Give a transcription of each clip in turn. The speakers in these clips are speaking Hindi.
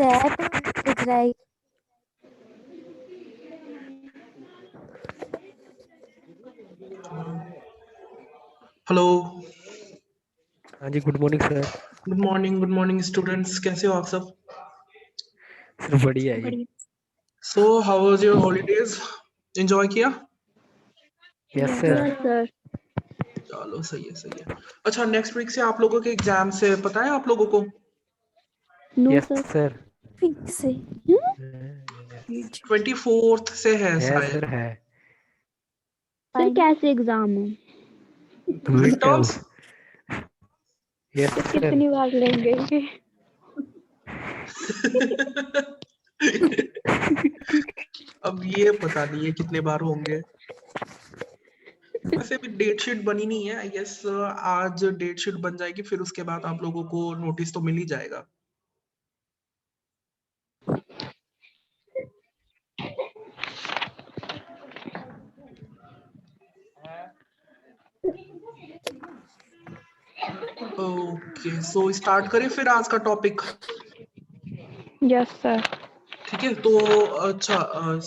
That is right. हेलो, हाँ जी, good morning sir. Good morning students, कैसे हो आप सब? सर बढ़िया है जी। So how was your holidays? Enjoy किया? Yes sir. सर। चलो सही है। अच्छा, नेक्स्ट वीक से आप लोगों के एग्जाम्स है, पता है आप लोगों को? No yes sir. सर। फिर से 24th से है है शायद। सर, है सर कैसे एग्जाम है? Mid terms. यस तो सर। कितनी बार लेंगे ये? अब ये पता नहीं है कितने बार होंगे। वैसे भी डेट शीट बनी नहीं है, आई गेस आज डेट शीट बन जाएगी, फिर उसके बाद आप लोगों को नोटिस तो मिल ही जाएगा। ओके, सो स्टार्ट करें फिर आज का टॉपिक। Yes sir. ठीक है, तो अच्छा,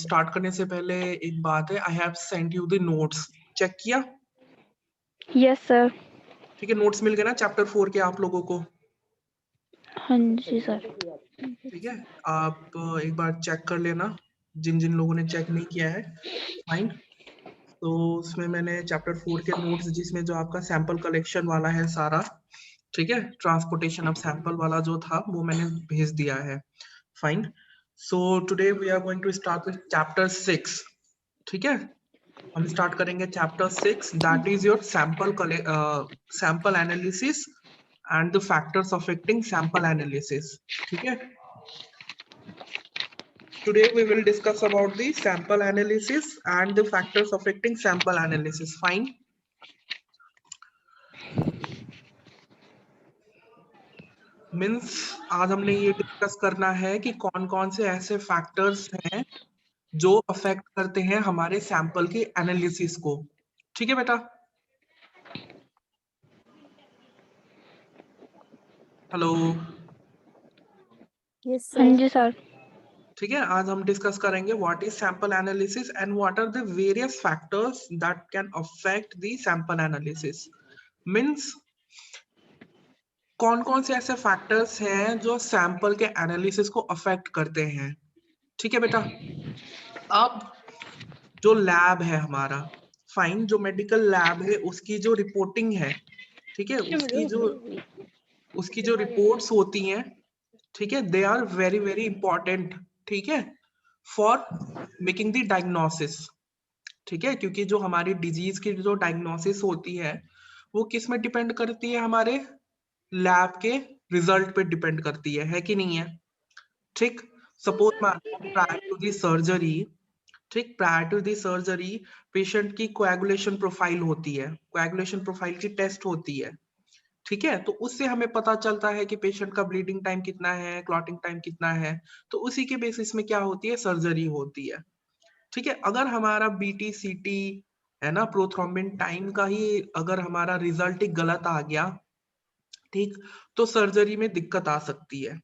स्टार्ट करने से पहले एक बात है, I have send you the notes, check किया? Yes sir. ठीक है, नोट्स मिल गए ना चैप्टर 4 के आप लोगों को? हाँ जी सर। ठीक है, आप एक बार चेक कर लेना, जिन जिन लोगों ने चेक नहीं किया है। फाइन। तो उसमें मैंने चैप्टर 4 के नोट्स, जिसमें जो आपका सैंपल कलेक्शन वाला है सारा, ठीक है, ट्रांसपोर्टेशन ऑफ सैंपल वाला जो था वो मैंने भेज दिया है। Fine. So today we are going to start with chapter 6। ठीक है, हम स्टार्ट करेंगे chapter 6, that is your sample analysis and the factors affecting sample analysis. ठीक है, today we will discuss about the sample analysis and the factors affecting sample analysis. Fine. Means आज हमने ये डिस्कस करना है कि कौन कौन से ऐसे फैक्टर्स हैं जो अफेक्ट करते हैं हमारे सैंपल की एनालिसिस को। ठीक है बेटा? हेलो। यस हाँ सर। जी सर। ठीक है, आज हम डिस्कस करेंगे what is sample analysis and what are the various factors that can affect the sample analysis. Means कौन कौन से ऐसे फैक्टर्स हैं जो सैंपल के एनालिसिस को अफेक्ट करते हैं। ठीक है बेटा? अब जो लैब है हमारा, फाइन, जो मेडिकल लैब है उसकी जो रिपोर्टिंग है, ठीक है, उसकी जो रिपोर्ट्स होती हैं, ठीक है, they are very very important. ठीक है, फॉर मेकिंग द डायग्नोसिस। ठीक है, क्योंकि जो हमारी डिजीज की जो डायग्नोसिस होती है वो किस में डिपेंड करती है? हमारे लैब के रिजल्ट पे डिपेंड करती है कि नहीं है? ठीक, सपोज मान लो प्रायर टू दी सर्जरी, ठीक, prior to the surgery patient की कोएगुलेशन प्रोफाइल होती है, कोएगुलेशन प्रोफाइल की टेस्ट होती है। ठीक है, तो उससे हमें पता चलता है कि पेशेंट का ब्लीडिंग टाइम कितना है, क्लॉटिंग टाइम कितना है, तो उसी के बेसिस में क्या होती है? सर्जरी होती है। ठीक है, अगर हमारा बीटी सीटी है ना, प्रोथ्रोम्बिन टाइम का ही अगर हमारा रिजल्ट ही गलत आ गया, ठीक, तो सर्जरी में दिक्कत आ सकती है।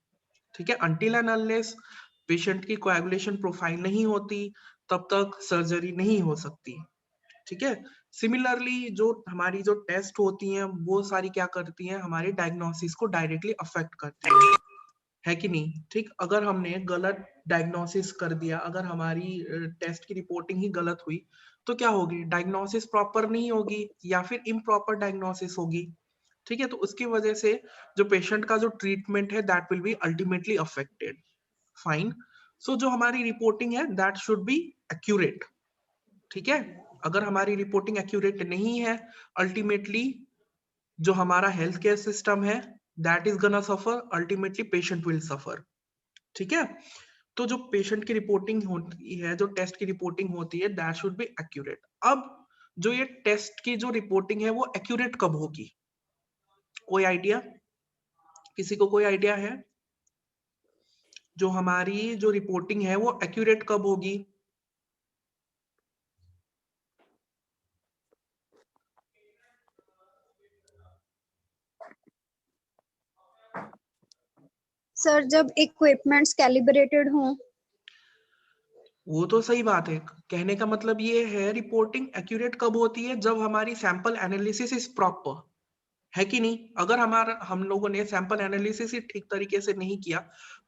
ठीक है, अनटिल एंड अनलेस पेशेंट की कोएगुलेशन प्रोफाइल नहीं होती तब तक सर्जरी नहीं हो सकती। ठीक है, सिमिलरली जो हमारी जो टेस्ट होती हैं वो सारी क्या करती हैं? हमारी डायग्नोसिस को डायरेक्टली अफेक्ट करती है कि नहीं? ठीक, अगर हमने गलत डायग्नोसिस कर दिया, अगर हमारी टेस्ट की रिपोर्टिंग ही गलत हुई, तो क्या होगी? डायग्नोसिस प्रॉपर नहीं होगी या फिर इम्प्रॉपर डायग्नोसिस होगी। ठीक है, तो उसकी वजह से जो पेशेंट का जो ट्रीटमेंट है that will be ultimately affected. Fine. So जो हमारी रिपोर्टिंग है दैट शुड बी एक्यूरेट। ठीक है, अगर हमारी रिपोर्टिंग एक्यूरेट नहीं है, अल्टीमेटली जो हमारा हेल्थ केयर सिस्टम है that is gonna suffer, ultimately patient will suffer. ठीक है, तो जो पेशेंट की रिपोर्टिंग होती है, जो टेस्ट की रिपोर्टिंग होती है, दैट शुड बी एक्यूरेट। अब जो ये टेस्ट की जो रिपोर्टिंग है वो एक्यूरेट कब होगी? कोई आइडिया? किसी को कोई आइडिया है? जो हमारी जो रिपोर्टिंग है वो एक्यूरेट कब होगी? सर जब इक्विपमेंट्स कैलिब्रेटेड हों। वो तो सही बात है, कहने का मतलब ये है रिपोर्टिंग एक्यूरेट कब होती है, जब हमारी सैंपल एनालिसिस इज प्रॉपर, है कि नहीं। अगर हम लोगों ने सैंपल एनालिसिस ही ठीक तरीके से नहीं किया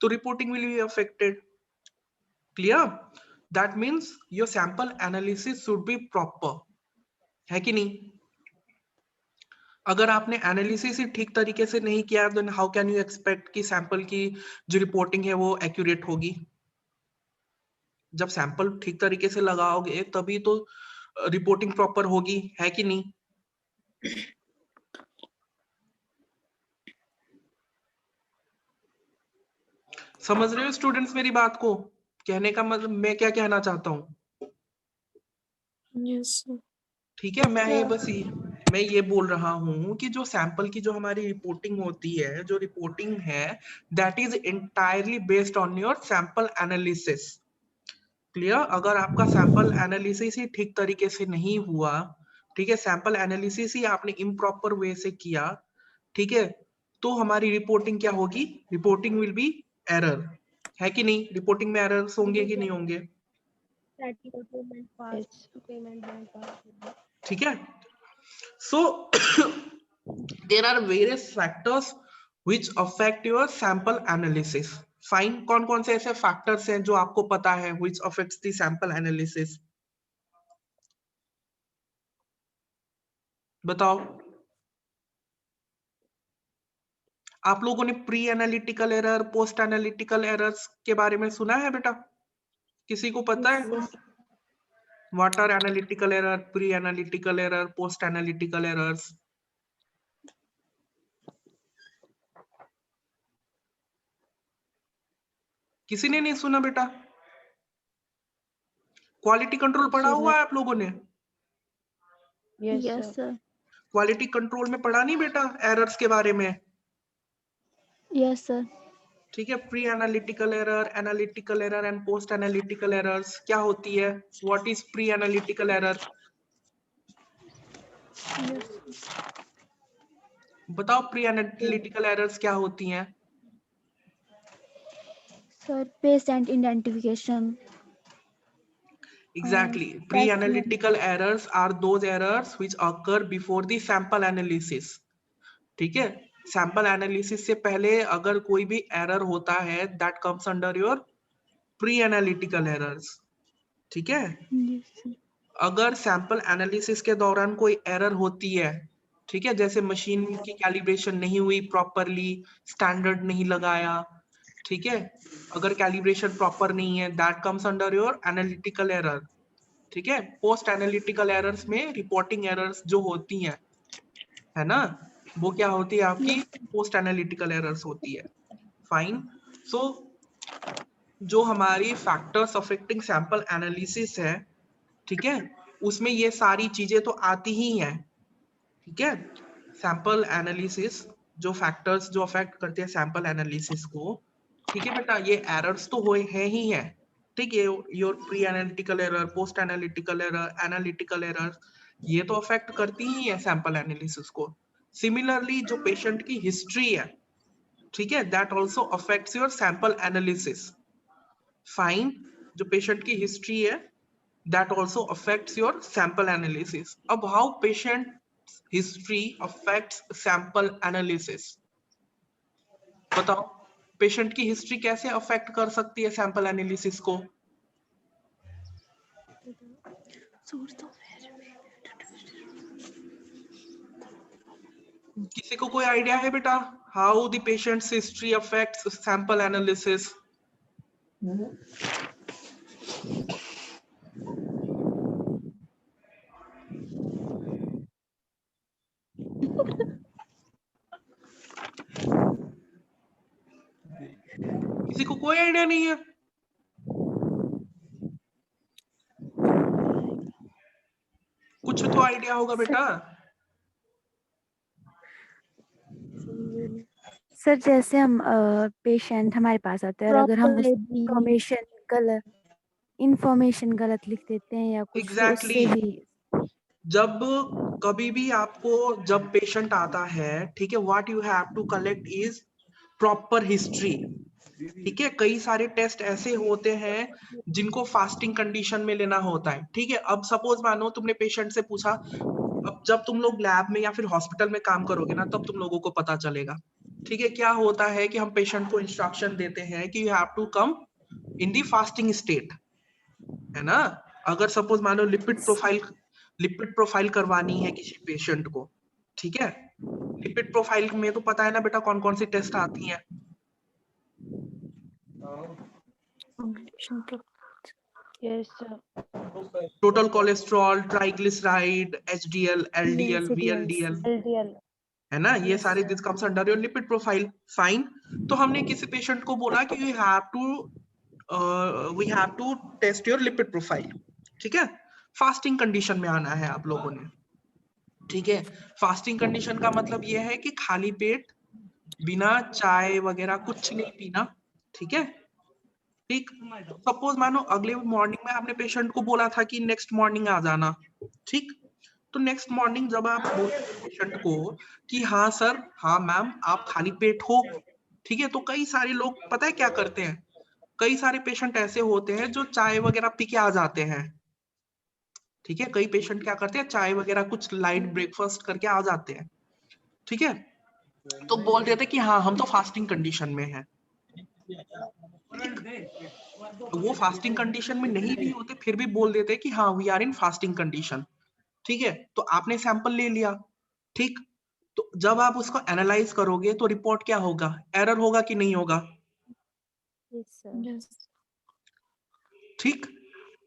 तो reporting will be affected. Clear? That means your sample analysis should be proper, है कि नहीं। अगर आपने एनालिसिस ही ठीक तरीके से नहीं किया then how can you expect कि सैंपल की जो रिपोर्टिंग है वो एक्यूरेट होगी। जब सैंपल ठीक तरीके से लगाओगे तभी तो रिपोर्टिंग प्रॉपर होगी, है कि नहीं। समझ रहे हो स्टूडेंट्स मेरी बात को? कहने का मतलब मैं क्या कहना चाहता हूँ। Yes sir. ठीक है, मैं ये बोल रहा हूँ कि जो सैंपल की जो हमारी रिपोर्टिंग होती है, जो रिपोर्टिंग है that is entirely based on your sample analysis. Clear? अगर आपका सैंपल एनालिसिस ही ठीक तरीके से नहीं हुआ, ठीक है, सैंपल एनालिसिस ही आपने इम्प्रॉपर वे से किया, ठीक है, तो हमारी रिपोर्टिंग क्या होगी, रिपोर्टिंग विल बी एरर, है कि नहीं। रिपोर्टिंग में एरर्स होंगे कि नहीं होंगे, ठीक है। So there are various factors which affect your sample analysis. Fine, कौन कौन से ऐसे फैक्टर्स हैं जो आपको पता है which affects the sample analysis, बताओ। आप लोगों ने pre analytical error, post analytical errors के बारे में सुना है बेटा? किसी को पता है? What are analytical error, pre analytical error, post analytical errors? किसी ने नहीं सुना बेटा? क्वालिटी कंट्रोल पढ़ा हुआ है आप लोगों ने? Yes sir. क्वालिटी कंट्रोल में पढ़ा नहीं बेटा एरर्स के बारे में? Yes sir. ठीक है, pre analytical error and post analytical errors क्या होती है? What is pre analytical error? बताओ, प्री एनालिटिकल एरर्स क्या होती हैं? Sir patient identification. Exactly. Pre-analytical errors are those errors which occur before the sample analysis. ठीक है, सैंपल एनालिसिस से पहले अगर कोई भी एरर होता है that comes under your pre analytical errors. ठीक है, अगर सैंपल एनालिसिस के दौरान कोई एरर होती है, ठीक है, जैसे मशीन की कैलिब्रेशन नहीं हुई प्रॉपरली, स्टैंडर्ड नहीं लगाया, ठीक है, अगर कैलिब्रेशन प्रॉपर नहीं है that comes under your analytical error. ठीक है, पोस्ट एनालिटिकल एरर्स में रिपोर्टिंग एरर्स जो होती हैं, है ना, वो क्या होती है आपकी पोस्ट एनालिटिकल एरर्स होती है। फाइन। सो जो हमारी फैक्टर्स अफेक्टिंग सैंपल एनालिसिस है, ठीक है, उसमें ये सारी चीजें तो आती ही हैं। ठीक है, सैंपल एनालिसिस जो फैक्टर्स जो अफेक्ट करते हैं सैंपल एनालिसिस को, ठीक है बेटा, ये एरर्स तो हुए हैं ही है। ठीक है, your pre analytical error, post analytical error, analytical error, ये तो अफेक्ट करती ही है सैंपल एनालिसिस को। सिमिलरली जो पेशेंट की हिस्ट्री है, ठीक है, that also affects your sample analysis. Fine, जो पेशेंट की हिस्ट्री है that also affects your sample analysis. अब how patient history affects sample analysis? बताओ, पेशेंट की हिस्ट्री कैसे अफेक्ट कर सकती है सैंपल एनालिसिस को? किसी को कोई आइडिया है बेटा how the patients history affects sample analysis? किसी को कोई आइडिया नहीं है? कुछ तो आइडिया होगा बेटा। सर जैसे हम पेशेंट हमारे पास आता है और अगर हम इंफॉर्मेशन गलत लिख देते हैं या कुछ तो उससे भी जब कभी भी आपको जब पेशेंट आता है, ठीक है, what you have to collect is proper history. ठीक है, कई सारे टेस्ट ऐसे होते हैं जिनको फास्टिंग कंडीशन में लेना होता है। ठीक है, अब सपोज मानो तुमने पेशेंट से पूछा, अब जब तुम लोग लैब में या फिर हॉस्पिटल में काम करोगे ना, तब तुम लोगों को पता चलेगा। ठीक है, क्या होता है कि हम पेशेंट को इंस्ट्रक्शन देते हैं कि you have to come in the fasting state, है ना। अगर सपोज मानो लिपिड प्रोफाइल करवानी है किसी पेशेंट को, ठीक है, लिपिड प्रोफाइल में तो पता है ना बेटा कौन कौन सी टेस्ट आती हैं। Yes, sir. Total cholesterol, triglyceride, HDL, LDL, VLDL, LDL. है ना, ये सारे this comes under your lipid profile. Fine, तो हमने किसी पेशेंट को बोला कि we have to test your lipid profile. ठीक है, फास्टिंग कंडीशन में आना है आप लोगों ने। ठीक है, फास्टिंग कंडीशन का मतलब ये है कि खाली पेट, बिना चाय वगैरह कुछ नहीं पीना। ठीक है, ठीक, सपोज मानो अगले मॉर्निंग में आपने पेशेंट को बोला था कि नेक्स्ट मॉर्निंग आ जाना। ठीक, तो नेक्स्ट मॉर्निंग जब आप बोलते हैं पेशेंट को कि हाँ सर, हाँ मैम, आप खाली पेट हो, ठीक है, तो कई सारे लोग पता है क्या करते हैं, कई सारे पेशेंट ऐसे होते हैं जो चाय वगैरह पी के आ जाते हैं। ठीक है, कई पेशेंट क्या करते हैं, चाय वगैरह कुछ लाइट ब्रेकफास्ट करके आ जाते हैं। ठीक है, तो बोल देते कि हाँ हम तो फास्टिंग कंडीशन में है। वो फास्टिंग कंडीशन में नहीं भी होते फिर भी बोल देते कि हाँ we are in fasting condition. ठीक है, तो आपने सैंपल ले लिया। ठीक, तो जब आप उसको एनालाइज करोगे तो रिपोर्ट क्या होगा, एरर होगा कि नहीं होगा। ठीक,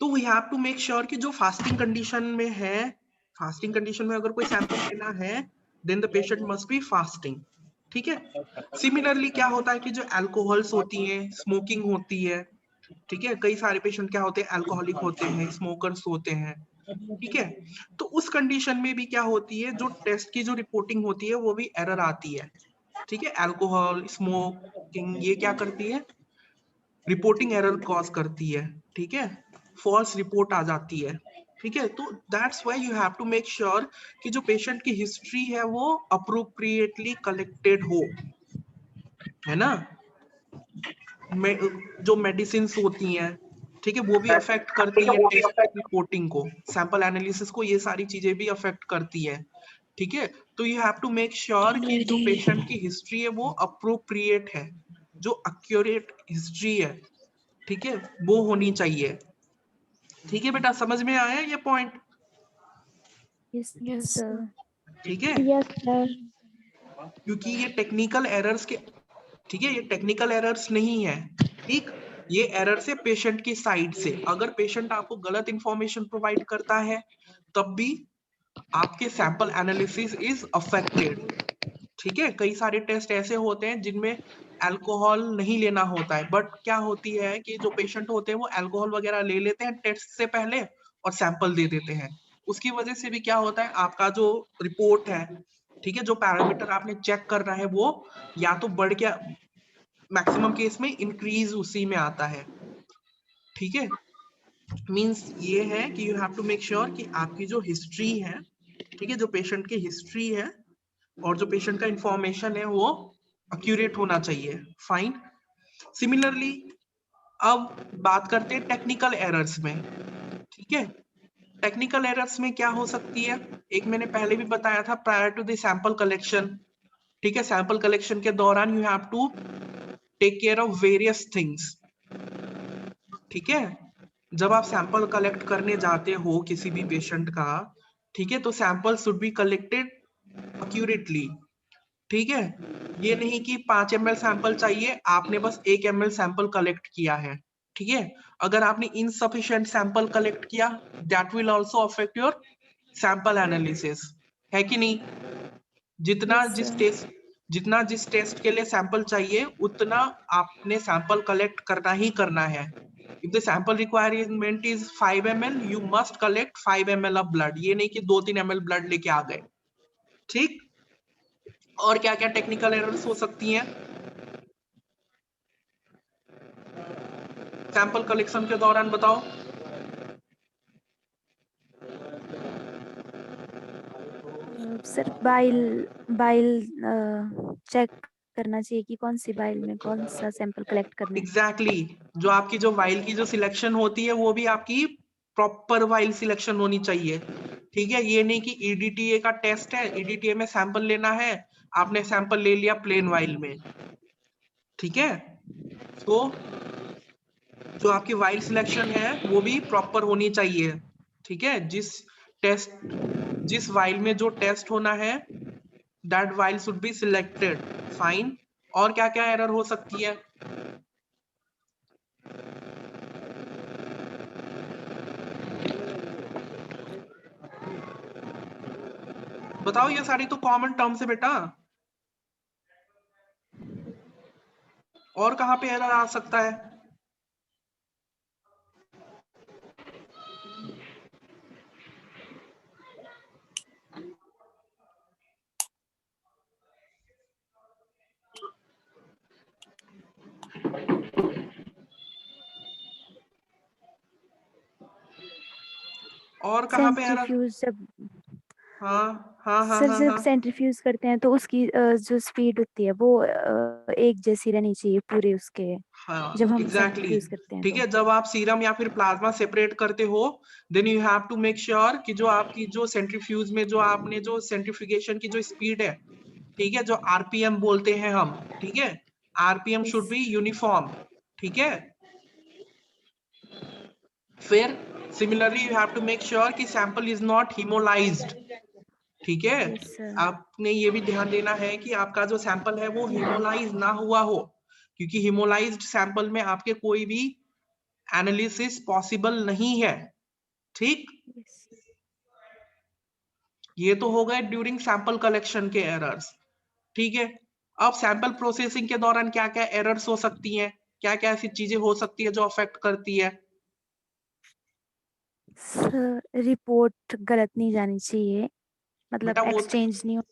तो we have to make sure कि जो फास्टिंग कंडीशन में है, फास्टिंग कंडीशन में अगर कोई सैंपल लेना है then the patient must be fasting. ठीक है, सिमिलरली क्या होता है कि जो अल्कोहल्स होती हैं, स्मोकिंग होती है, ठीक है, कई सारे पेशेंट क्या होते हैं, अल्कोहलिक होते हैं, स्मोकर्स होते हैं। ठीक है, तो उस कंडीशन में भी क्या होती है, जो टेस्ट की जो रिपोर्टिंग होती है वो भी एरर आती है। ठीक है, अल्कोहल, स्मोकिंग, ये क्या करती है, रिपोर्टिंग एरर कॉज करती है। ठीक है, फॉल्स रिपोर्ट आ जाती है। ठीक है, तो that's why you have to make sure कि जो पेशेंट की हिस्ट्री है वो अप्रोप्रिएटली कलेक्टेड हो, है ना। जो मेडिसिन होती हैं, ठीक है, वो भी अफेक्ट करती है टेस्ट रिपोर्टिंग को, सैंपल एनालिसिस को, ये सारी चीजें भी अफेक्ट करती है। ठीक है, तो you have to make sure कि जो पेशेंट की हिस्ट्री है वो अप्रोप्रिएट है, जो एक्यूरेट हिस्ट्री है, ठीक है, वो होनी चाहिए। ठीक है बेटा, समझ में आया ये पॉइंट। Yes sir. ठीक है, Yes, sir. क्योंकि ये टेक्निकल एरर्स के, ठीक है, ये टेक्निकल एरर्स नहीं है। ठीक, ये एरर से पेशेंट की साइड से, अगर पेशेंट आपको गलत इंफॉर्मेशन प्रोवाइड करता है तब भी आपके सैंपल एनालिसिस इज अफेक्टेड। ठीक है, कई सारे टेस्ट ऐसे होते हैं जिनमें अल्कोहल नहीं लेना होता है, बट क्या होती है कि जो पेशेंट होते हैं वो अल्कोहल वगैरह ले लेते हैं टेस्ट से पहले और सैंपल दे देते हैं। उसकी वजह से भी क्या होता है, आपका जो रिपोर्ट है, ठीक है, जो पैरामीटर आपने चेक करना है वो या तो बढ़ के, मैक्सिमम केस में इंक्रीज उसी में आता है। ठीक है, मींस ये है कि you have to make sure कि आपकी जो हिस्ट्री है, ठीक है, जो पेशेंट की हिस्ट्री है और जो पेशेंट का इंफॉर्मेशन है वो एक्यूरेट होना चाहिए। फाइन, सिमिलरली अब बात करते हैं टेक्निकल एरर्स में। ठीक है, टेक्निकल एरर्स में क्या हो सकती है, एक मैंने पहले भी बताया था, prior to the sample collection. ठीक है, सैंपल कलेक्शन के दौरान you have to take care of various things. ठीक है, जब आप सैंपल कलेक्ट करने जाते हो किसी भी पेशेंट का, ठीक है, तो sample should be collected accurately. ठीक है, ये नहीं कि 5 ml सैंपल चाहिए, आपने बस 1 ml सैंपल कलेक्ट किया है। ठीक है, अगर आपने इनसफिशिएंट सैंपल कलेक्ट किया that will also affect your sample analysis, है कि नहीं। जितना जिस टेस्ट के लिए सैंपल चाहिए उतना आपने सैंपल कलेक्ट करना ही करना है। If the sample requirement is 5 ml, you must collect 5 ml of blood, ये नहीं कि 2-3 ml ब्लड लेके आ गए। ठीक, और क्या क्या टेक्निकल एरर्स हो सकती हैं सैंपल कलेक्शन के दौरान, बताओ। सर बाइल बाइल चेक करना चाहिए कि कौन सी वाइल में कौन सा सैंपल कलेक्ट करना है? एग्जैक्टली जो आपकी जो वाइल की जो सिलेक्शन होती है वो भी आपकी प्रॉपर वाइल सिलेक्शन होनी चाहिए। ठीक है, ये नहीं कि ईडीटीए का टेस्ट है, ईडीटीए में सैंपल लेना है, आपने सैंपल ले लिया प्लेन वाइल में। ठीक है, तो जो आपकी वाइल सिलेक्शन है वो भी प्रॉपर होनी चाहिए। ठीक है, जिस वाइल में जो टेस्ट होना है that while should be selected. Fine. और क्या क्या एरर हो सकती है? बताओ, ये सारी तो कॉमन टर्म्स है बेटा। और कहाँ पे एरर आ सकता है? और कहाँ पे एरर? सेंट्रीफ्यूज जब हाँ हाँ हाँ सर हाँ जब हाँ सेंट्रीफ्यूज करते हैं तो उसकी जो स्पीड होती है वो एक जैसी रहनी चाहिए पूरे उसके, हाँ जब हम एग्जैक्टली सेंट्रीफ्यूज करते हैं ठीक तो। है, जब आप सीरम या फिर प्लाज्मा सेपरेट करते हो then you have to make sure कि जो आपकी जो सेंट्रीफ्यूज में जो आपने जो सेंट्रीफ्यूगेशन की जो स्पीड है, ठीक है, जो आरपीएम बोलते हैं हम, ठीक है, आरपीएम शुड बी यूनिफॉर्म। ठीक है, फिर similarly you have to make sure कि सैंपल इज नॉट हिमोलाइज्ड। ठीक है, यस सर। आपने ये भी ध्यान देना है कि आपका जो सैंपल है वो हिमोलाइज ना हुआ हो, क्योंकि हिमोलाइज्ड सैंपल में आपके कोई भी एनालिसिस पॉसिबल नहीं है। ठीक, यस ये तो हो गए ड्यूरिंग सैंपल कलेक्शन के एरर्स। ठीक है, अब सैंपल प्रोसेसिंग के दौरान क्या क्या एरर्स हो सकती हैं, क्या क्या ऐसी चीजें हो सकती है जो अफेक्ट करती है? सर, रिपोर्ट गलत नहीं जानी चाहिए, मतलब बेटा एक्सचेंज नहीं हो।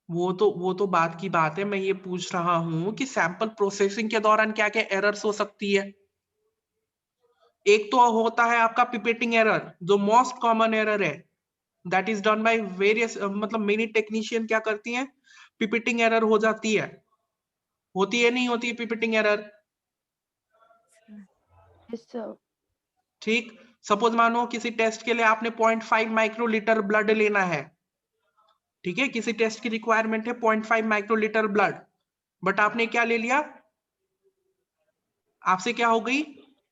वो तो बात की बात है, मैं ये पूछ रहा हूं कि सैंपल प्रोसेसिंग के दौरान क्या क्या एरर्स हो सकती है। एक तो होता है आपका पिपेटिंग एरर, जो मोस्ट कॉमन एरर है, that is done by various, मतलब मेनी टेक्नीशियन क्या करती हैं, पिपेटिंग एरर हो जाती है। होती है नहीं होती पिपेटिंग एरर? Yes, sir. ठीक, सपोज मानो किसी टेस्ट के लिए आपने 0.5 माइक्रोलीटर ब्लड लेना है। ठीक है, किसी टेस्ट की रिक्वायरमेंट है 0.5 माइक्रोलीटर ब्लड, बट आपने क्या ले लिया, आपसे क्या हो गई,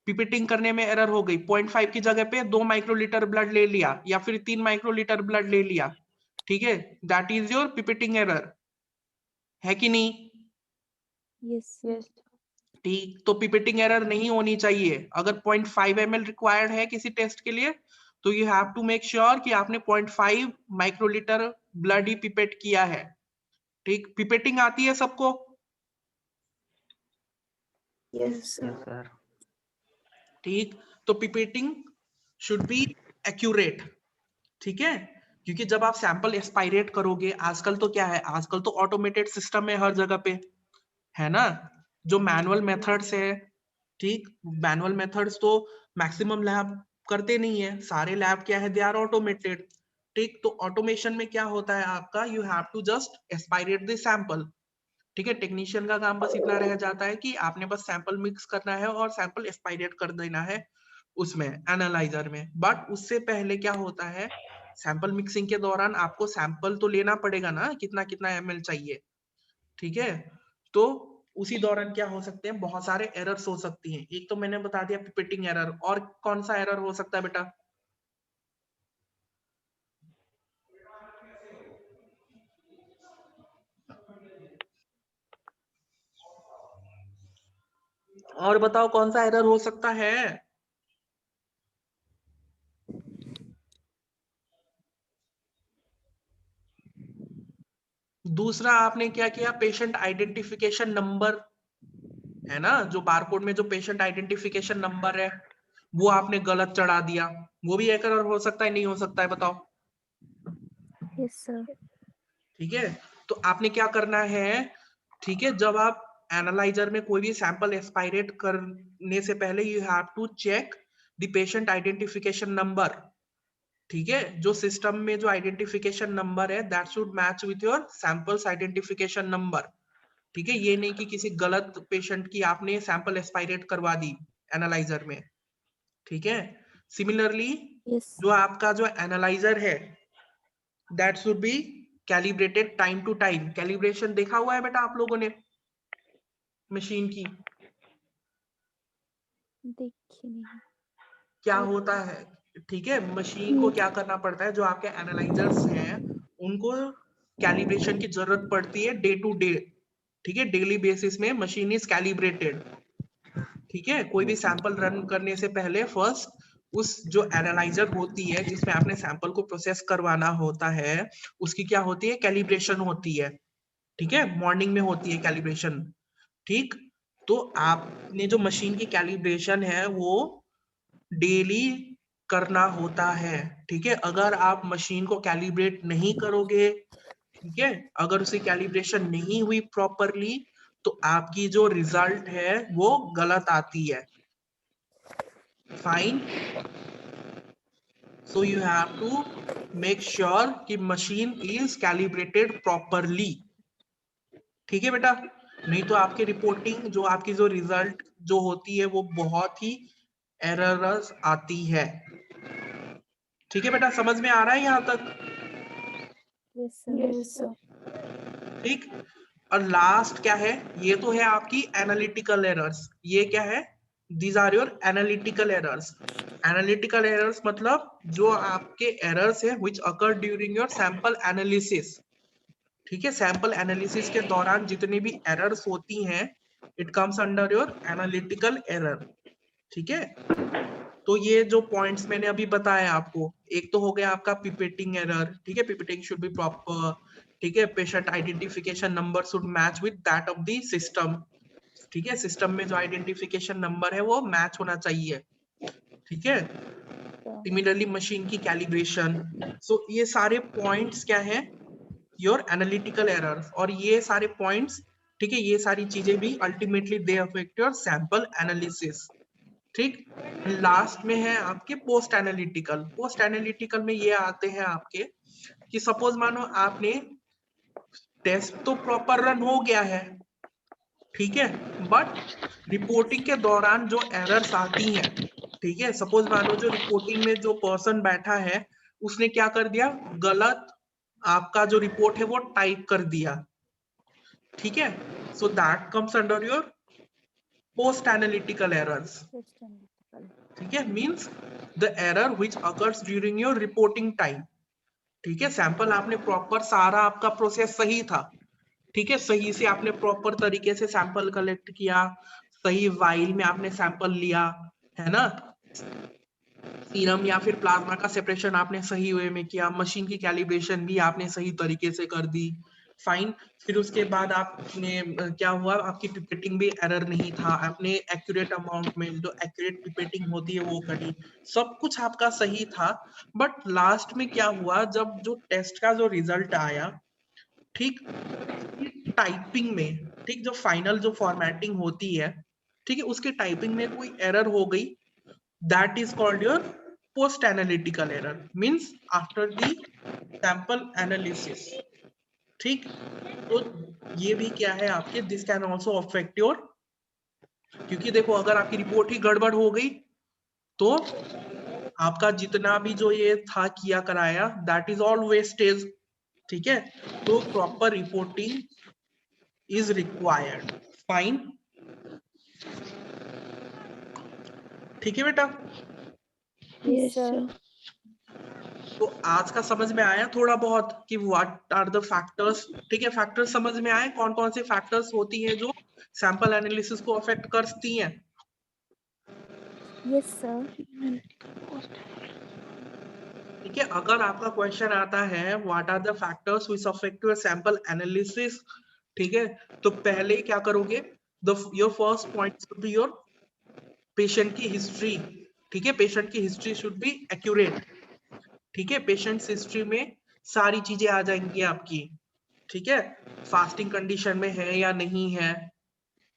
पिपेटिंग करने में एरर हो गई, 0.5 की जगह पे 2 माइक्रोलीटर ब्लड ले लिया या फिर 3 माइक्रोलीटर ब्लड ले लिया। ठीक है, दैट इज योर पिपेटिंग एरर, है कि नहीं? Yes Yes. ठीक, तो पिपेटिंग एरर नहीं होनी चाहिए। अगर 0.5 ml रिक्वायर्ड है किसी टेस्ट के लिए तो you have to make sure कि आपने 0.5 माइक्रोलीटर ब्लड ही पिपेट किया है। ठीक, पिपेटिंग आती है सबको? Yes sir. Yes sir. ठीक, तो पिपेटिंग शुड बी एक्यूरेट। ठीक है, क्योंकि जब आप सैंपल एक्सपायरेट करोगे, आजकल तो क्या है, आजकल तो ऑटोमेटेड सिस्टम है हर जगह पे, है ना। जो मैनुअल मेथड्स है, ठीक, मैनुअल मेथड्स तो मैक्सिमम लैब करते नहीं है, सारे लैब क्या है, दे आर ऑटोमेटेड। ठीक, तो ऑटोमेशन में क्या होता है आपका, you have to just expirate the sample. ठीक है, टेक्नीशियन का काम बस इतना रह जाता है कि आपने बस सैंपल मिक्स करना है और सैंपल एक्सपायरेट कर देना है उसमें एनालाइजर में। बट उससे पहले क्या होता है, सैंपल मिक्सिंग के दौरान आपको सैंपल तो लेना पड़ेगा ना, कितना कितना एमएल चाहिए। ठीक है, तो उसी दौरान क्या हो सकते हैं, बहुत सारे एरर्स हो सकती हैं। एक तो मैंने बता दिया पिपेटिंग एरर, और कौन सा एरर हो सकता है बेटा? और बताओ कौन सा एरर हो सकता है? दूसरा आपने क्या किया, पेशेंट आइडेंटिफिकेशन नंबर, है ना, जो बारकोड में जो पेशेंट आइडेंटिफिकेशन नंबर है वो आपने गलत चढ़ा दिया, वो भी एक एरर हो सकता है, नहीं हो सकता है, बताओ? Yes sir. ठीक है, तो आपने क्या करना है, ठीक है, जब आप एनालाइजर में कोई भी सैंपल एक्सपायरेट करने से पहले you have to check the patient identification number. ठीक है, जो सिस्टम में जो आइडेंटिफिकेशन नंबर है that should match with your samples identification number. ठीक है, ये नहीं कि किसी गलत पेशेंट की आपने सैंपल एस्पायरेट करवा दी एनालाइजर में। ठीक है, सिमिलरली Yes. जो आपका जो एनालाइजर है that should be calibrated time to time. Calibration देखा हुआ है बेटा आप लोगों ने मशीन की? देखी नहीं। क्या होता है, ठीक है, मशीन को क्या करना पड़ता है, जो आपके एनालाइजर्स हैं उनको कैलिब्रेशन की जरूरत पड़ती है डे टू डे। ठीक है, डेली बेसिस में मशीन इज कैलिब्रेटेड। ठीक है, कोई भी सैंपल रन करने से पहले फर्स्ट उस जो एनालाइजर होती है जिसमें आपने सैंपल को प्रोसेस करवाना होता है उसकी क्या होती है, कैलिब्रेशन होती है। ठीक है, मॉर्निंग में होती है कैलिब्रेशन। ठीक, तो आपने जो मशीन की कैलिब्रेशन है वो डेली करना होता है। ठीक है, अगर आप मशीन को कैलिब्रेट नहीं करोगे, ठीक है, अगर उसे कैलिब्रेशन नहीं हुई प्रॉपरली तो आपकी जो रिजल्ट है वो गलत आती है। Fine, so you have to make sure कि मशीन इज कैलिब्रेटेड प्रॉपरली। ठीक है बेटा, नहीं तो आपकी रिपोर्टिंग जो आपकी जो रिजल्ट जो होती है वो बहुत ही एररस आती है। ठीक है बेटा, समझ में आ रहा है यहाँ तक? Yes, sir. Yes, sir. ठीक, और लास्ट क्या है, ये तो है आपकी एनालिटिकल एरर्स। ये क्या है, these are your analytical errors. Analytical errors मतलब जो आपके एरर्स है which occur during your sample analysis. ठीक है, सैंपल एनालिसिस के दौरान जितनी भी एरर्स होती हैं it comes under your analytical error. ठीक है, तो ये जो पॉइंट्स मैंने अभी बताया आपको, एक तो हो गया आपका पिपेटिंग एरर। ठीक है, पिपेटिंग शुड बी प्रॉपर। ठीक है, patient identification number should match with that of the system. ठीक है, सिस्टम में जो आइडेंटिफिकेशन नंबर है वो मैच होना चाहिए। ठीक है, सिमिलरली मशीन की कैलिब्रेशन। सो ये सारे पॉइंट्स क्या है, योर एनालिटिकल एरर्स। और ये सारे पॉइंट्स, ठीक है, ये सारी चीजें भी ultimately they affect your sample analysis. ठीक, लास्ट में है आपके पोस्ट एनालिटिकल। पोस्ट एनालिटिकल में ये आते हैं आपके कि सपोज मानो आपने टेस्ट तो प्रॉपर रन हो गया है, ठीक है, बट रिपोर्टिंग के दौरान जो एरर्स आती हैं, ठीक है, सपोज मानो जो रिपोर्टिंग में जो पर्सन बैठा है उसने क्या कर दिया, गलत आपका जो रिपोर्ट है वो टाइप कर दिया। ठीक है, so that comes under your post analytical errors. ठीक है, means the error which occurs during your reporting time. ठीक है, सैंपल आपने प्रॉपर सारा आपका प्रोसेस सही था, ठीक है, सही से आपने प्रॉपर तरीके से सैंपल कलेक्ट किया, सही वाइल में आपने सैंपल लिया, है ना, सीरम या फिर प्लाज्मा का सेपरेशन आपने सही वे में किया, मशीन की कैलिब्रेशन भी आपने सही तरीके से कर दी। फाइन, फिर उसके बाद आपने क्या हुआ, आपकी पिपेटिंग भी एरर नहीं था, आपने एक्यूरेट अमाउंट में जो एक्यूरेट पिपेटिंग होती है वो करी, सब कुछ आपका सही था। बट लास्ट में क्या हुआ, जब जो टेस्ट का जो रिजल्ट आया, ठीक, टाइपिंग में, ठीक, जो फाइनल जो फॉर्मेटिंग होती है, ठीक है, उसके टाइपिंग में कोई एरर हो गई, that is called your post analytical error, means after the sample analysis. ठीक, तो ये भी क्या है आपके, this can also affect your, क्योंकि देखो अगर आपकी रिपोर्ट ही गड़बड़ हो गई तो आपका जितना भी जो ये था किया कराया दैट इज ऑल वेस्टेज। ठीक है, तो proper reporting is required. Fine, ठीक है बेटा, Yes, sir. तो आज का समझ में आया थोड़ा बहुत कि व्हाट आर द फैक्टर्स। ठीक है, फैक्टर्स समझ में आए, कौन कौन से फैक्टर्स होती हैं जो सैंपल एनालिसिस को अफेक्ट करती हैं? Yes, sir. ठीक है, अगर आपका क्वेश्चन आता है what are the factors which affect your sample analysis, ठीक है, तो पहले क्या करोगे, your first point should be your patient की हिस्ट्री। ठीक है, पेशेंट की हिस्ट्री शुड बी एक्यूरेट। ठीक है, पेशेंट हिस्ट्री में सारी चीजें आ जाएंगी आपकी। ठीक है, फास्टिंग कंडीशन में है या नहीं है।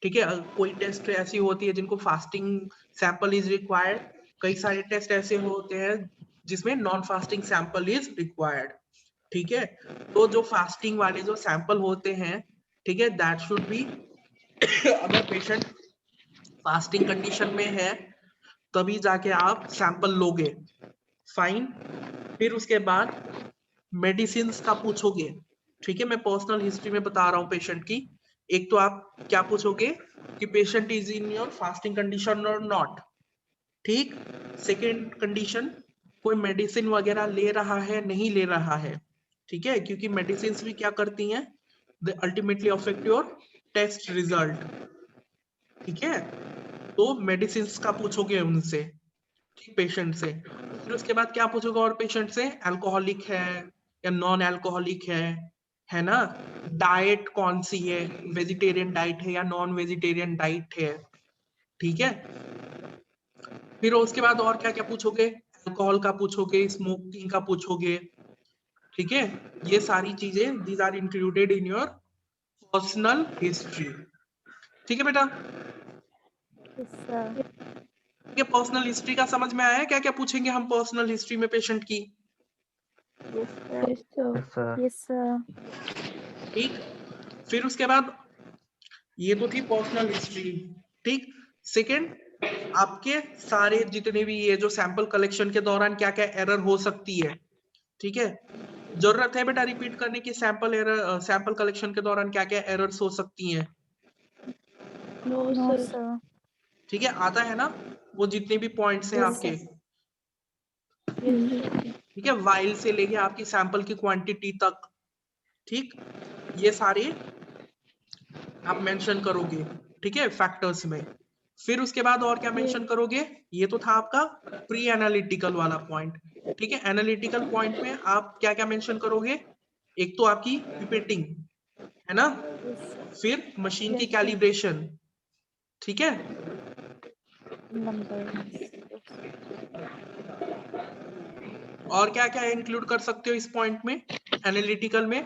ठीक है, कोई टेस्ट ऐसी होती है जिनको फास्टिंग सैंपल इज रिक्वायर्ड, कई सारे टेस्ट ऐसे होते हैं जिसमें non fasting sample is required. ठीक है, तो जो फास्टिंग वाले जो सैंपल होते हैं ठीक है, दैट शुड बी अगर पेशेंट फास्टिंग कंडीशन में है तभी जाके आप सैंपल लोगे। फाइन। फिर उसके बाद मेडिसिन का पूछोगे। ठीक है, मैं पर्सनल हिस्ट्री में बता रहा हूँ पेशेंट की। एक तो आप क्या पूछोगे कि patient is in your fasting condition और नॉट। ठीक। सेकेंड कंडीशन, कोई मेडिसिन वगैरह ले रहा है नहीं ले रहा है। ठीक है, क्योंकि मेडिसिन भी क्या करती हैं, they ultimately affect your test result. ठीक है, तो मेडिसिन का पूछोगे उनसे, ठीक, पेशेंट से। फिर उसके बाद क्या पूछोगे और पेशेंट से, अल्कोहलिक है या नॉन अल्कोहलिक है ना, डाइट कौन सी है, वेजिटेरियन डाइट है या नॉन वेजिटेरियन डाइट है। ठीक है, फिर उसके बाद और क्या क्या पूछोगे, अल्कोहल का पूछोगे, स्मोकिंग का पूछोगे। ठीक है, ये सारी चीजें these are included in your personal history. ठीक है बेटा, ये पर्सनल हिस्ट्री का समझ में आया है? क्या क्या पूछेंगे हम पर्सनल हिस्ट्री में पेशेंट की? Yes, sir. Yes, sir. Yes sir. ठीक। फिर उसके बाद ये तो थी पर्सनल हिस्ट्री। ठीक। सेकंड, आपके सारे जितने भी ये जो सैंपल कलेक्शन के दौरान क्या क्या एरर हो सकती है। ठीक है, जरूरत है बेटा रिपीट करने की, सैंपल कलेक्शन के दौरान क्या क्या एरर्स हो सकती हैं? No, no sir. सर। ठीक है, आता है ना वो जितने भी पॉइंट्स हैं Yes, आपके। Yes, sir. ठीक है, वाइल से लेके आपकी सैंपल की क्वांटिटी तक। ठीक, ये सारे आप मेंशन करोगे। ठीक है, फैक्टर्स में। फिर उसके बाद और क्या मेंशन करोगे, ये तो था आपका प्री एनालिटिकल वाला पॉइंट। ठीक है, एनालिटिकल पॉइंट में आप क्या क्या मेंशन करोगे, एक तो आपकी पिपेटिंग है ना, फिर मशीन की कैलिब्रेशन। ठीक है, नंबर। और क्या क्या इंक्लूड कर सकते हो इस पॉइंट में एनालिटिकल में?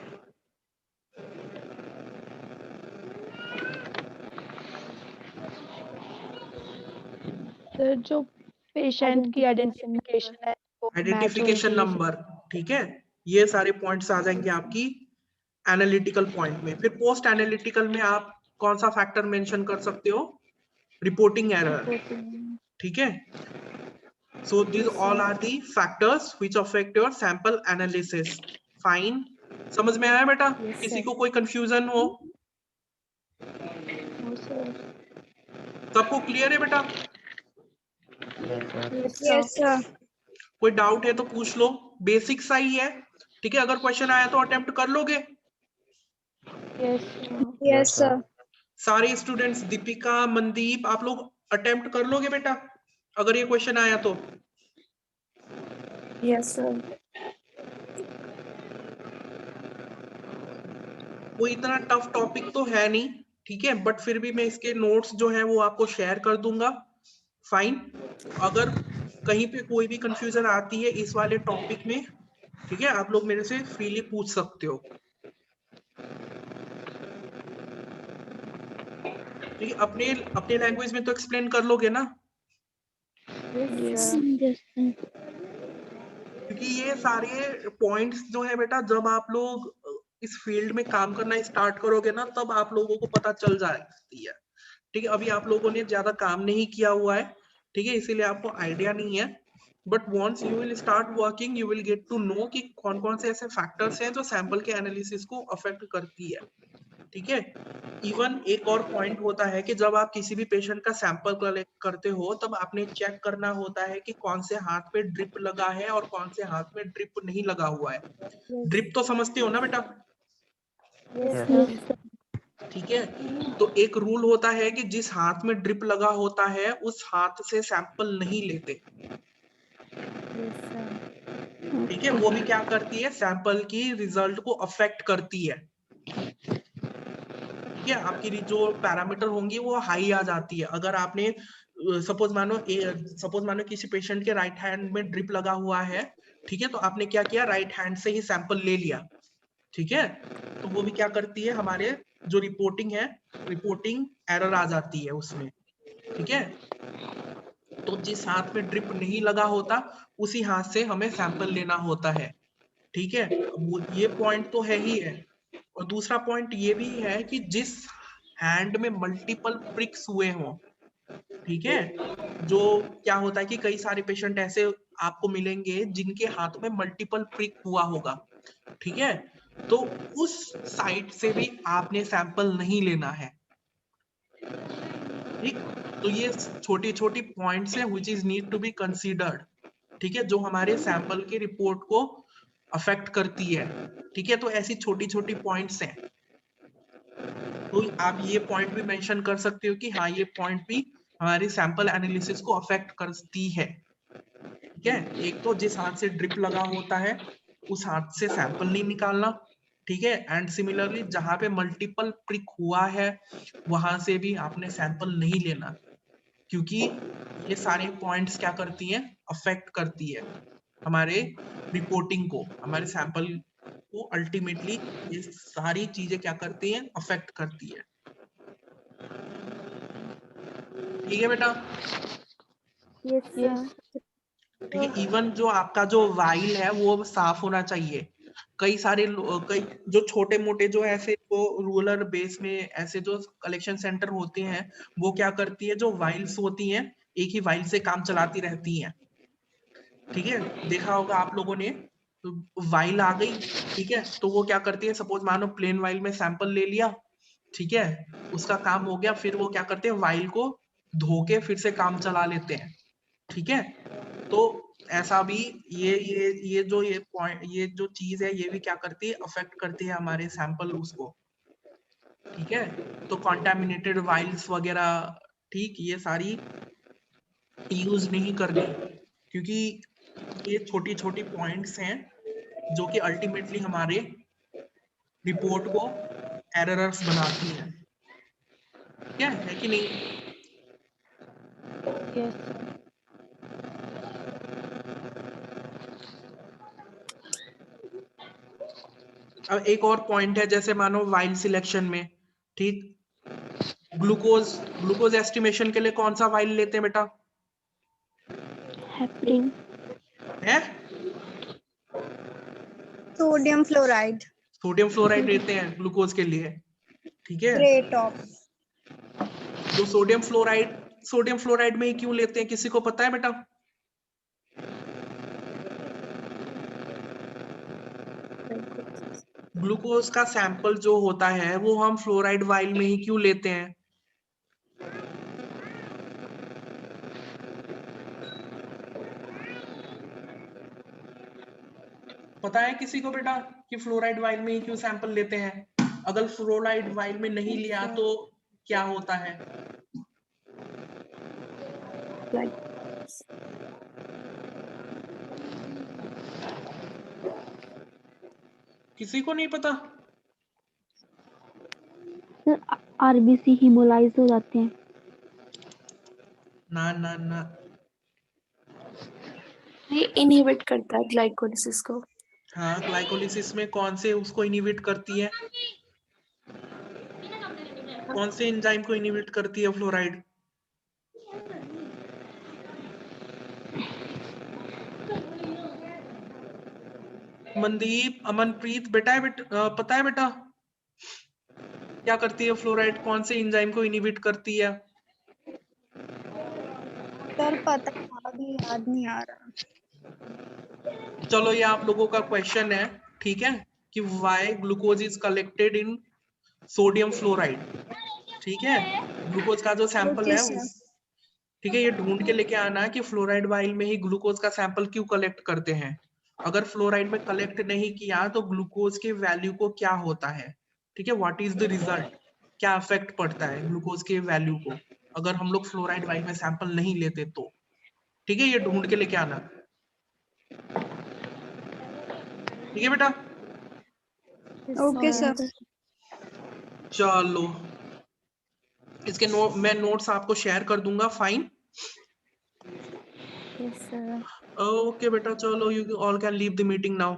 सर जो पेशेंट की आइडेंटिफिकेशन है वो मैच होनी आइडेंटिफिकेशन चाहिए। नंबर। ठीक है, ये सारे पॉइंट्स आ जाएंगे आपकी एनालिटिकल पॉइंट में। फिर पोस्ट एनालिटिकल में आप कौन सा फैक्टर मेंशन कर सकते हो, रिपोर्टिंग एरर। ठीक है, so this all are the factors which affect your sample analysis. Fine, समझ में आया बेटा? Yes, किसी sir. को कोई कंफ्यूजन हो? No, sir. सबको क्लियर है बेटा? Yes, sir. Yes, sir. कोई डाउट है तो पूछ लो, बेसिक सा ही है। ठीक है, अगर क्वेश्चन आया तो अटेम्प्ट कर लोगे? Yes, sir. Yes, sir. सारे स्टूडेंट्स, दीपिका, मनदीप, आप लोग अटेम्प्ट कर लोगे बेटा अगर ये क्वेश्चन आया तो? Yes, sir. कोई इतना टफ टॉपिक तो है नहीं। ठीक है, बट फिर भी मैं इसके नोट्स जो है वो आपको शेयर कर दूंगा। फाइन, अगर कहीं पे कोई भी कंफ्यूजन आती है इस वाले टॉपिक में, ठीक है, आप लोग मेरे से फ्रीली पूछ सकते हो। ठीक है, अपने अपने लैंग्वेज में तो एक्सप्लेन कर लोगे ना, Yes, Yes. sir. Yes, sir. क्योंकि ये सारे पॉइंट्स जो है बेटा जब आप लोग इस फील्ड में काम करना स्टार्ट करोगे ना तब आप लोगों को पता चल जाती है। ठीक है, अभी आप लोगों ने ज्यादा काम नहीं किया हुआ है, ठीक है, इसीलिए आपको आइडिया नहीं है। But once you will start working you will get to know कि कौन कौन से ऐसे फैक्टर्स हैं जो सैंपल के एनालिसिस को अफेक्ट करती है। ठीक है, इवन एक और पॉइंट होता है कि जब आप किसी भी पेशेंट का सैंपल कलेक्ट करते हो तब आपने चेक करना होता है कि कौन से हाथ पे ड्रिप लगा है और कौन से हाथ में ड्रिप नहीं लगा हुआ है। ड्रिप तो समझते हो ना बेटा? Yes, Yes. sir. Yes, sir. ठीक है, तो एक रूल होता है कि जिस हाथ में ड्रिप लगा होता है उस हाथ से सैंपल नहीं लेते। Yes, sir. ठीक है, वो भी क्या करती है, सैंपल की रिजल्ट को अफेक्ट करती है। ठीक है, आपकी जो पैरामीटर होंगी वो हाई आ जाती है। अगर आपने सपोज मानो किसी पेशेंट के राइट हैंड में ड्रिप लगा हुआ है, ठीक है, तो आपने क्या किया, राइट हैंड से ही सैंपल ले लिया। ठीक है, तो वो भी क्या करती है, हमारे जो रिपोर्टिंग है, रिपोर्टिंग एरर आ जाती है उसमें। ठीक है, तो जिस हाथ में ड्रिप नहीं लगा होता उसी हाथ से हमें सैंपल लेना होता है। ठीक है, ये पॉइंट तो है ही है। और दूसरा पॉइंट ये भी है कि जिस हैंड में मल्टीपल प्रिक्स हुए हों, ठीक है, जो क्या होता है कि कई सारे पेशेंट ऐसे आपको मिलेंगे जिनके हाथ में मल्टीपल प्रिक हुआ होगा, ठीक है, तो उस साइट से भी आपने सैंपल नहीं लेना है, ठीक। तो ये छोटी छोटी पॉइंट्स हैं which is need to be considered, ठीक है, जो हमारे सैंपल के रिपोर्ट को अफेक्ट करती है, ठीक है। तो ऐसी छोटी छोटी पॉइंट्स हैं, तो आप ये पॉइंट भी मेंशन कर सकते हो कि हाँ, ये पॉइंट भी हमारी सैंपल एनालिसिस को अफेक्ट करती है, ठीक है। एक तो जिस हाथ से ड्रिप लगा होता है उस हाथ से सैंपल नहीं निकालना, ठीक है, एंड सिमिलरली जहां पे मल्टीपल प्रिक हुआ है वहां से भी आपने सैंपल नहीं लेना, क्योंकि ये सारे पॉइंट्स क्या करती हैं, अफेक्ट करती है हमारे रिपोर्टिंग को, हमारे सैंपल को अल्टीमेटली ये सारी चीजें क्या करती हैं, अफेक्ट करती है, ठीक है बेटा। Yes yes sir. ठीक है, इवन जो आपका जो वाइल है वो साफ होना चाहिए। कई जो छोटे मोटे जो ऐसे जो रूरल बेस में ऐसे जो कलेक्शन सेंटर होते हैं वो क्या करती है, जो वाइल्स होती हैं एक ही वाइल से काम चलाती रहती हैं, ठीक है। देखा होगा आप लोगों ने, वाइल आ गई, ठीक है, तो वो क्या करती है, सपोज मानो प्लेन वाइल में सैंपल ले लिया, ठीक है, उसका काम हो गया, फिर वो क्या करते हैं, वाइल को धो के फिर से काम चला लेते हैं, ठीक है। तो ऐसा भी ये पॉइंट, ये जो चीज है ये भी क्या करती है, अफेक्ट करती है हमारे सैंपल उसको, ठीक है। तो कॉन्टेमिनेटेड वाइल्स वगैरह, ठीक, ये सारी यूज नहीं करनी, क्योंकि ये छोटी छोटी पॉइंट्स हैं जो कि अल्टीमेटली हमारे रिपोर्ट को एरर्स बनाती हैं, क्या है कि नहीं। यस अब एक और पॉइंट है, जैसे मानो वाइल सिलेक्शन में, ठीक, ग्लूकोज एस्टिमेशन के लिए कौन सा वाइल लेते हैं बेटा, हेपरिन। है सोडियम फ्लोराइड, सोडियम फ्लोराइड लेते हैं ग्लूकोज के लिए, ठीक है। Grey top. तो सोडियम फ्लोराइड में ही क्यों लेते हैं, किसी को पता है बेटा। ग्लूकोज का सैंपल जो होता है वो हम फ्लोराइड वाइल में ही क्यों लेते हैं, पता है किसी को बेटा कि फ्लोराइड वाइल में ही क्यों सैंपल लेते हैं। अगर फ्लोराइड वाइल में नहीं लिया तो क्या होता है, किसी को नहीं पता। सर आरबीसी हिमोलाइज हो जाते हैं। ना ना ना, ये इनहिबिट करता है ग्लाइकोलिसिस को। हाँ, ग्लाइकोलिसिस में कौन से उसको इनहिबिट करती है, कौन से एंजाइम को इनहिबिट करती है फ्लोराइड, मनदीप, अमनप्रीत, पता है बेटा क्या करती है फ्लोराइड, कौन से एंजाइम को इनहिबिट करती है। सर पता है, अभी याद नहीं आ रहा। चलो ये आप लोगों का क्वेश्चन है, ठीक है, कि why glucose is collected in sodium fluoride, ठीक है। ग्लूकोज का जो सैंपल ओके है सर। ठीक है, ये ढूंढ के लेके आना है कि फ्लोराइड वाइल में ही ग्लूकोज का सैंपल क्यों कलेक्ट करते हैं। अगर फ्लोराइड में कलेक्ट नहीं किया तो ग्लूकोज के वैल्यू को क्या होता है, ठीक है, व्हाट इज द रिजल्ट, क्या इफेक्ट पड़ता है ग्लूकोज के वैल्यू को अगर हम लोग फ्लोराइड वाइल में सैंपल नहीं लेते तो, ठीक है, ये ढूंढ के लेके आना, ठीक है बेटा। Okay sir. चलो इसके मैं नोट्स आपको शेयर कर दूंगा, फाइन। Yes sir. ओके बेटा, चलो you all can leave the meeting now.